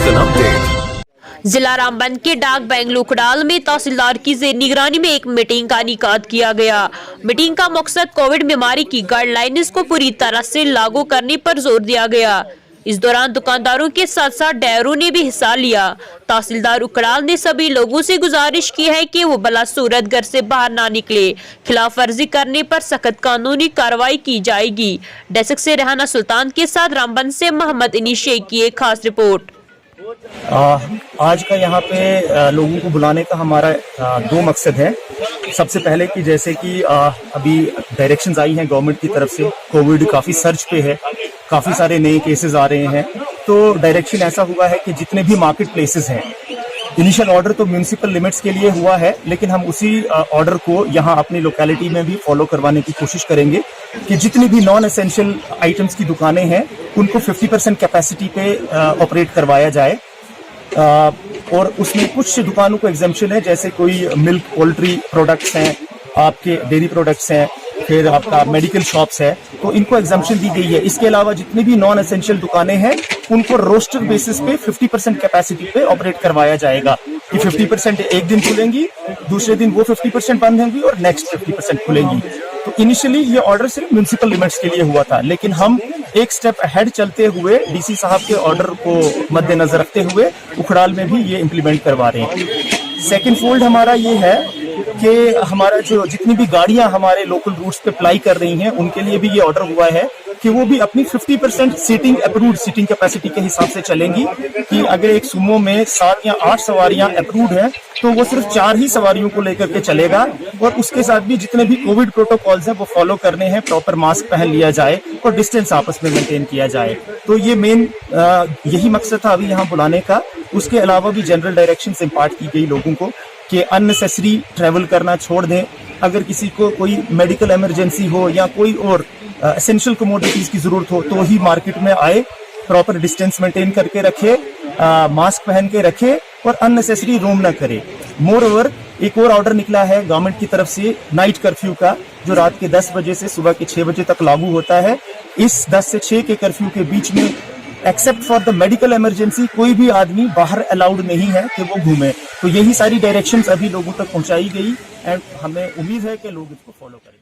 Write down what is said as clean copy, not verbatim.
Instant update. जिला रामबन के डाक बैंक लुकड़ाल में तहसीलदार की जेर निगरानी में एक मीटिंग का इनेकाद किया गया। मीटिंग का मकसद कोविड बीमारी की गाइडलाइंस को पूरी तरह से लागू करने पर जोर दिया गया। इस दौरान दुकानदारों के साथ साथ डायरों ने भी हिस्सा लिया। तहसीलदार उकड़ाल ने सभी लोगों से गुजारिश की है कि वो भला सूरत घर से बाहर ना निकले, खिलाफ वर्जी करने पर सख्त कानूनी कार्रवाई की जाएगी। डेस्क से रेहाना सुल्तान के साथ रामबन से मोहम्मद इनी शेख की एक खास रिपोर्ट। आज का यहाँ पे लोगों को बुलाने का हमारा दो मकसद है। सबसे पहले कि जैसे कि अभी डायरेक्शंस आई हैं गवर्नमेंट की तरफ से, कोविड काफ़ी सर्च पे है, काफ़ी सारे नए केसेस आ रहे हैं, तो डायरेक्शन ऐसा हुआ है कि जितने भी मार्केट प्लेसेस हैं, इनिशियल ऑर्डर तो म्यूनिसिपल लिमिट्स के लिए हुआ है, लेकिन हम उसी ऑर्डर को यहाँ अपनी लोकेलिटी में भी फॉलो करवाने की कोशिश करेंगे कि जितनी भी नॉन एसेंशियल आइटम्स की दुकानें हैं उनको 50% कैपेसिटी पे ऑपरेट करवाया जाए। और उसमें कुछ दुकानों को एग्जेम्पशन है, जैसे कोई मिल्क पोल्ट्री प्रोडक्ट्स हैं, आपके डेयरी प्रोडक्ट्स हैं, फिर आपका मेडिकल शॉप्स है, तो इनको एग्जेम्पशन दी गई है। इसके अलावा जितनी भी नॉन एसेंशियल दुकानें हैं उनको रोस्टर बेसिस पे 50% कैपेसिटी पे ऑपरेट करवाया जाएगा कि 50% एक दिन खुलेंगी, दूसरे दिन वो 50% बंद होंगी और नेक्स्ट 50% खुलेंगी। तो इनिशियली ये ऑर्डर सिर्फ म्यूनिसिपल लिमिट्स के लिए हुआ था, लेकिन हम एक स्टेप अहेड चलते हुए डीसी साहब के ऑर्डर को मद्देनजर रखते हुए उखड़ाल में भी ये इम्प्लीमेंट करवा रहे हैं। सेकंड फोल्ड हमारा ये है कि हमारा जो जितनी भी गाड़ियां हमारे लोकल रूट्स पे अप्लाई कर रही हैं उनके लिए भी ये ऑर्डर हुआ है कि वो भी अपनी 50% सीटिंग अप्रूव्ड सीटिंग कैपेसिटी के हिसाब से चलेंगी। कि अगर एक सुमो में 7 या 8 सवारियां अप्रूव्ड हैं तो वो सिर्फ 4 ही सवारियों को लेकर के चलेगा, और उसके साथ भी जितने भी कोविड प्रोटोकॉल्स हैं वो फॉलो करने हैं, प्रॉपर मास्क पहन लिया जाए और डिस्टेंस आपस में मेंटेन किया जाए। तो ये मेन यही मकसद था अभी यहाँ बुलाने का। उसके अलावा भी जनरल डायरेक्शंस इम्पार्ट की गई लोगों को कि अननेसेसरी ट्रैवल करना छोड़ दें। अगर किसी को कोई मेडिकल इमरजेंसी हो या कोई और एसेंशियल कमोडिटीज की जरूरत हो तो ही मार्केट में आए, प्रॉपर डिस्टेंस मेंटेन करके रखे, मास्क पहन के रखे और अननेसेसरी रोम न करे। मोर ओवर एक और ऑर्डर निकला है गवर्नमेंट की तरफ से नाइट कर्फ्यू का, जो रात के 10 बजे से सुबह के 6 बजे तक लागू होता है। इस 10 से 6 के कर्फ्यू के बीच में except for the medical emergency कोई भी आदमी बाहर अलाउड नहीं है कि वो घूमे। तो यही सारी डायरेक्शंस अभी लोगों तक पहुंचाई गई एंड हमें उम्मीद है कि लोग इसको फॉलो करें।